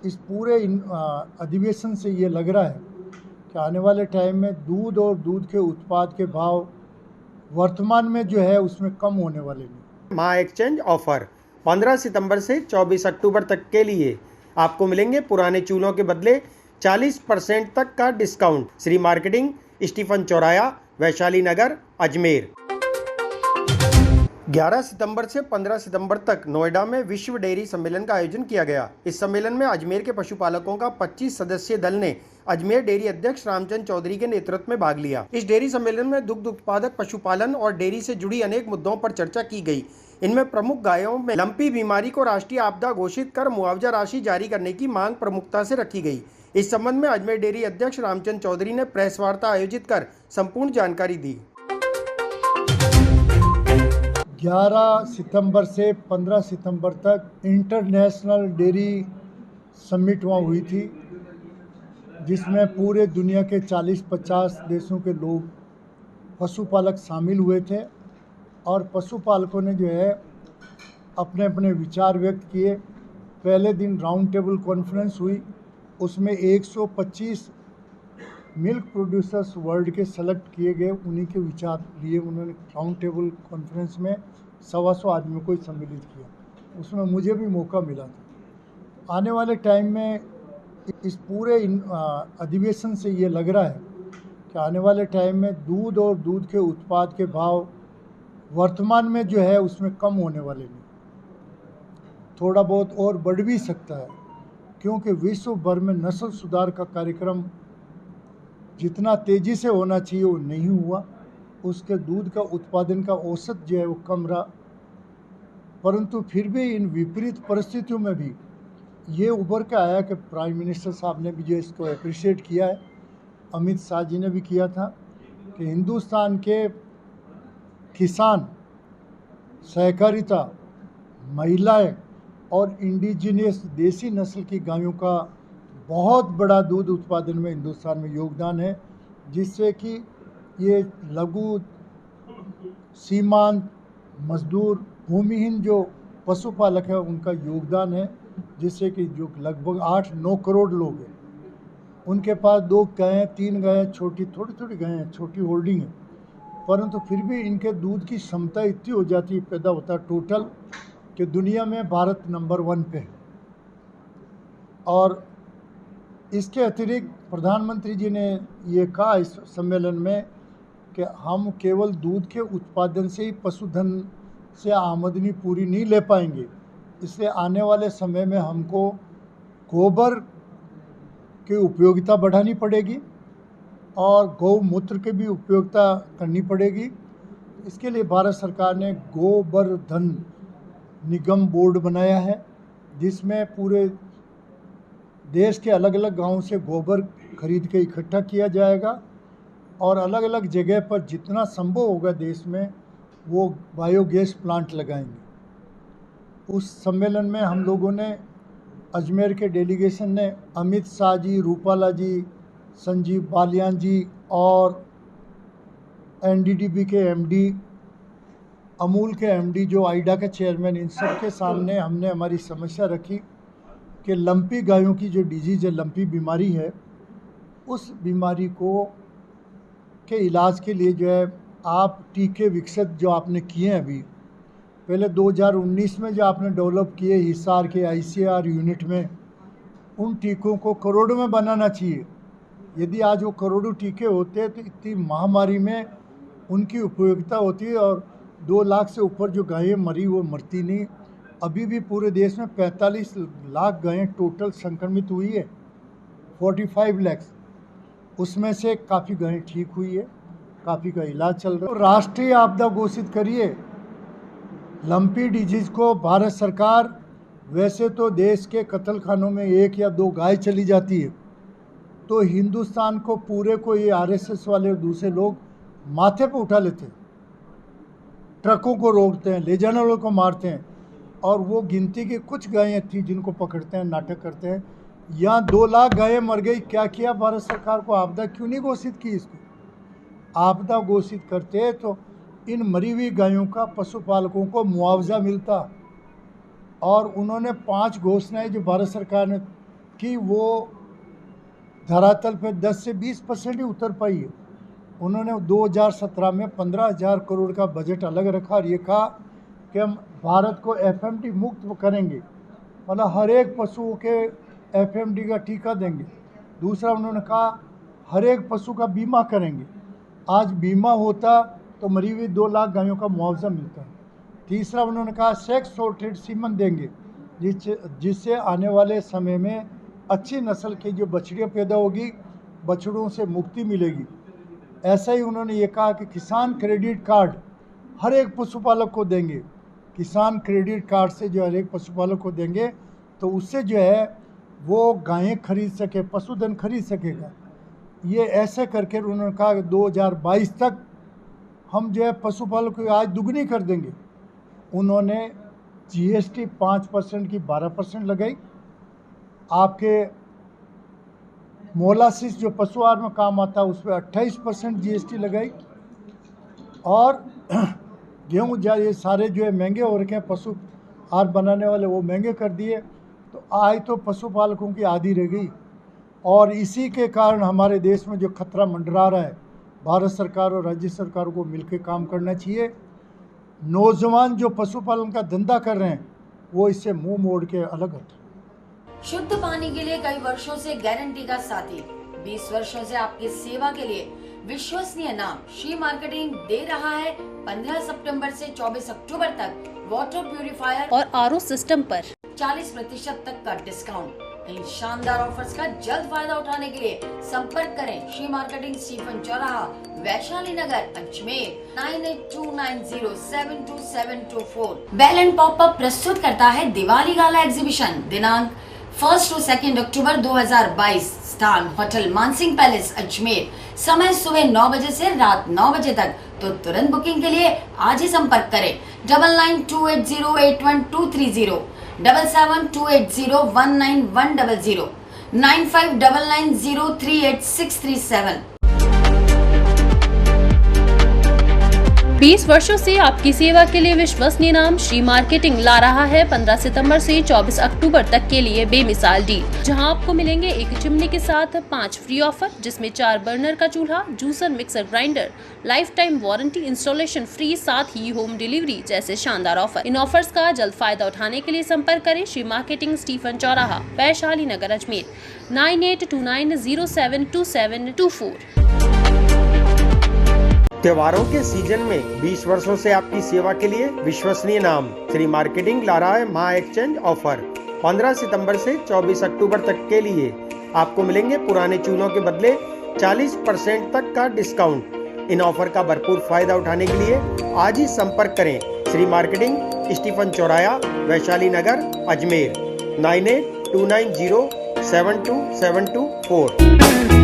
इस पूरे अधिवेशन से ये लग रहा है कि आने वाले टाइम में दूध और दूध के उत्पाद के भाव वर्तमान में जो है उसमें कम होने वाले नहीं। माँ एक्सचेंज ऑफर 15 सितंबर से 24 अक्टूबर तक के लिए आपको मिलेंगे पुराने चूल्हों के बदले 40% तक का डिस्काउंट। श्री मार्केटिंग, स्टीफन चौराया, वैशाली नगर, अजमेर। 11 सितंबर से 15 सितंबर तक नोएडा में विश्व डेयरी सम्मेलन का आयोजन किया गया। इस सम्मेलन में अजमेर के पशुपालकों का 25 सदस्यीय दल ने अजमेर डेयरी अध्यक्ष रामचंद्र चौधरी के नेतृत्व में भाग लिया। इस डेयरी सम्मेलन में दुग्ध उत्पादक, पशुपालन और डेयरी से जुड़ी अनेक मुद्दों पर चर्चा की गई। इनमें प्रमुख गायों में लंपी बीमारी को राष्ट्रीय आपदा घोषित कर मुआवजा राशि जारी करने की मांग प्रमुखता से रखी गई। इस संबंध में अजमेर डेयरी अध्यक्ष रामचंद्र चौधरी ने प्रेस वार्ता आयोजित कर संपूर्ण जानकारी दी। 11 सितंबर से 15 सितंबर तक इंटरनेशनल डेयरी समिट वहाँ हुई थी, जिसमें पूरे दुनिया के 40-50 देशों के लोग पशुपालक शामिल हुए थे और पशुपालकों ने जो है अपने अपने विचार व्यक्त किए। पहले दिन राउंड टेबल कॉन्फ्रेंस हुई, उसमें 125 मिल्क प्रोड्यूसर्स वर्ल्ड के सेलेक्ट किए गए, उन्हीं के विचार लिए उन्होंने राउंड टेबल कॉन्फ्रेंस में 125 आदमियों को सम्मिलित किया। उसमें मुझे भी मौका मिला था। आने वाले टाइम में इस पूरे अधिवेशन से ये लग रहा है कि आने वाले टाइम में दूध और दूध के उत्पाद के भाव वर्तमान में जो है उसमें कम होने वाले नहीं, थोड़ा बहुत और बढ़ भी सकता है, क्योंकि विश्व भर में नस्ल सुधार का कार्यक्रम जितना तेज़ी से होना चाहिए वो नहीं हुआ। उसके दूध का उत्पादन का औसत जो है वो कम रहा, परंतु फिर भी इन विपरीत परिस्थितियों में भी ये उभर के आया कि प्राइम मिनिस्टर साहब ने भी जो इसको अप्रिशिएट किया है, अमित शाह जी ने भी किया था, कि हिंदुस्तान के किसान, सहकारिता, महिलाएं और इंडिजिनियस देसी नस्ल की गायों का बहुत बड़ा दूध उत्पादन में हिंदुस्तान में योगदान है, जिससे कि ये लघु, सीमांत, मजदूर, भूमिहीन जो पशुपालक है उनका योगदान है, जिससे कि जो लगभग 8-9 करोड़ लोग हैं उनके पास 2 गायें, 3 गायें, छोटी थोड़ी गायें, छोटी होल्डिंग है, परंतु फिर भी इनके दूध की क्षमता इतनी हो जाती है, पैदा होता है टोटल, कि दुनिया में भारत नंबर 1 पे है। और इसके अतिरिक्त प्रधानमंत्री जी ने ये कहा इस सम्मेलन में कि हम केवल दूध के उत्पादन से ही पशुधन से आमदनी पूरी नहीं ले पाएंगे, इसलिए आने वाले समय में हमको गोबर की उपयोगिता बढ़ानी पड़ेगी और गौमूत्र की भी उपयोगिता करनी पड़ेगी। इसके लिए भारत सरकार ने गोबर्धन निगम बोर्ड बनाया है, जिसमें पूरे देश के अलग अलग गांवों से गोबर खरीद के इकट्ठा किया जाएगा और अलग अलग जगह पर जितना संभव होगा देश में वो बायोगैस प्लांट लगाएंगे। उस सम्मेलन में हम लोगों ने, अजमेर के डेलीगेशन ने, अमित शाह जी, रूपाला जी, संजीव बालियान जी और एनडीडीबी के एमडी, अमूल के एमडी जो आइडा के चेयरमैन, इन सब के सामने हमने हमारी समस्या रखी कि लंपी गायों की जो डिजीज़ है, लंपी बीमारी है, उस बीमारी को के इलाज के लिए जो है आप टीके विकसित जो आपने किए हैं अभी, पहले 2019 में जो आपने डेवलप किए हिसार के आईसीआर यूनिट में, उन टीकों को करोड़ों में बनाना चाहिए। यदि आज वो करोड़ों टीके होते तो इतनी महामारी में उनकी उपयोगिता होती है और 2 लाख से ऊपर जो गायें मरी वो मरती नहीं। अभी भी पूरे देश में 45 लाख गायें टोटल संक्रमित हुई है, 45 लाख, उसमें से काफ़ी गायें ठीक हुई है, काफ़ी का इलाज चल रहा है। तो राष्ट्रीय आपदा घोषित करिए लंपी डिजीज़ को। भारत सरकार, वैसे तो देश के कत्ल खानों में 1 या 2 गाय चली जाती है, तो हिंदुस्तान को पूरे को ये आरएसएस वाले और दूसरे लोग माथे पर उठा लेते हैं, ट्रकों को रोकते हैं, ले जाने वालों को मारते हैं, और वो गिनती की कुछ गायें थी जिनको पकड़ते हैं, नाटक करते हैं। यहाँ 2 लाख गायें मर गई, क्या किया भारत सरकार को? आपदा क्यों नहीं घोषित की इसको? आपदा घोषित करते तो इन मरी हुई गायों का पशुपालकों को मुआवजा मिलता। और उन्होंने 5 घोषणाएं जो भारत सरकार ने कि वो धरातल पे 10 से 20% ही उतर पाई है। उन्होंने 2017 में 15,000 करोड़ का बजट अलग रखा और ये कहा कि हम भारत को एफएमडी मुक्त करेंगे, मतलब हर एक पशुओं के एफएमडी का टीका देंगे। दूसरा उन्होंने कहा हर एक पशु का बीमा करेंगे। आज बीमा होता तो मरी हुई 2 लाख गायों का मुआवजा मिलता। तीसरा उन्होंने कहा सेक्स सॉर्टेड सीमन देंगे, जिससे आने वाले समय में अच्छी नस्ल की जो बछड़ियाँ पैदा होगी, बछड़ों से मुक्ति मिलेगी। ऐसा ही उन्होंने ये कहा कि किसान क्रेडिट कार्ड हर एक पशुपालक को देंगे। किसान क्रेडिट कार्ड से जो हर एक पशुपालक को देंगे तो उससे जो है वो गायें खरीद सके, पशुधन खरीद सकेगा। ये ऐसे करके उन्होंने कहा कि 2022 तक हम जो है पशुपालक की आय दुगनी कर देंगे। उन्होंने जीएसटी 5% की 12% लगाई। आपके मोलासिस जो पशु आहार में काम आता है उस पर 28% जीएसटी लगाई। और गेहूँ ये सारे जो है महंगे हो रखे हैं, पशु आहार बनाने वाले वो महंगे कर दिए, तो आय तो पशुपालकों की आधी रह गई। और इसी के कारण हमारे देश में जो खतरा मंडरा रहा है, भारत सरकार और राज्य सरकारों को मिलकर काम करना चाहिए। नौजवान जो पशुपालन का धंधा कर रहे हैं वो इससे मुंह मोड़ के अलग हटें। शुद्ध पानी के लिए कई वर्षों से गारंटी का साथी, 20 वर्षों से आपकी सेवा के लिए विश्वसनीय नाम श्री मार्केटिंग दे रहा है 15 सितंबर से 24 अक्टूबर तक वाटर प्यूरिफायर और आरओ सिस्टम पर 40% तक का डिस्काउंट। इन शानदार ऑफर्स का जल्द फायदा उठाने के लिए संपर्क करें श्री मार्केटिंग स्टीफन चौराहा, Vaishali Nagar, Ajmer 9829072724। Bell and popup प्रस्तुत करता है दिवाली गाला एग्जीबिशन। दिनांक 1 to 2 अक्टूबर 2022। स्थान होटल मानसिंह पैलेस अजमेर। समय सुबह 9 बजे से रात 9 बजे तक। तो तुरंत बुकिंग के लिए आज ही संपर्क करें 9928081230, 7728019100, 9599038637। 20 वर्षों से आपकी सेवा के लिए विश्वसनीय नाम श्री मार्केटिंग ला रहा है 15 सितंबर से 24 अक्टूबर तक के लिए बेमिसाल डील, जहां आपको मिलेंगे एक चिमनी के साथ 5 फ्री ऑफर, जिसमें 4 बर्नर का चूल्हा, juicer, mixer grinder, life time warranty, installation free, साथ ही होम डिलीवरी जैसे शानदार ऑफर। इन ऑफर्स का जल्द फायदा उठाने के लिए संपर्क करें श्री मार्केटिंग स्टीफन चौराहा, वैशाली नगर, अजमेर 9829072724। त्योहारों के सीजन में 20 वर्षों से आपकी सेवा के लिए विश्वसनीय नाम श्री मार्केटिंग ला रहा है माँ एक्सचेंज ऑफर। 15 सितंबर से 24 अक्टूबर तक के लिए आपको मिलेंगे पुराने चूल्हों के बदले 40% तक का डिस्काउंट। इन ऑफर का भरपूर फायदा उठाने के लिए आज ही संपर्क करें श्री मार्केटिंग स्टीफन चौराहा, वैशाली नगर, अजमेर 9829072724।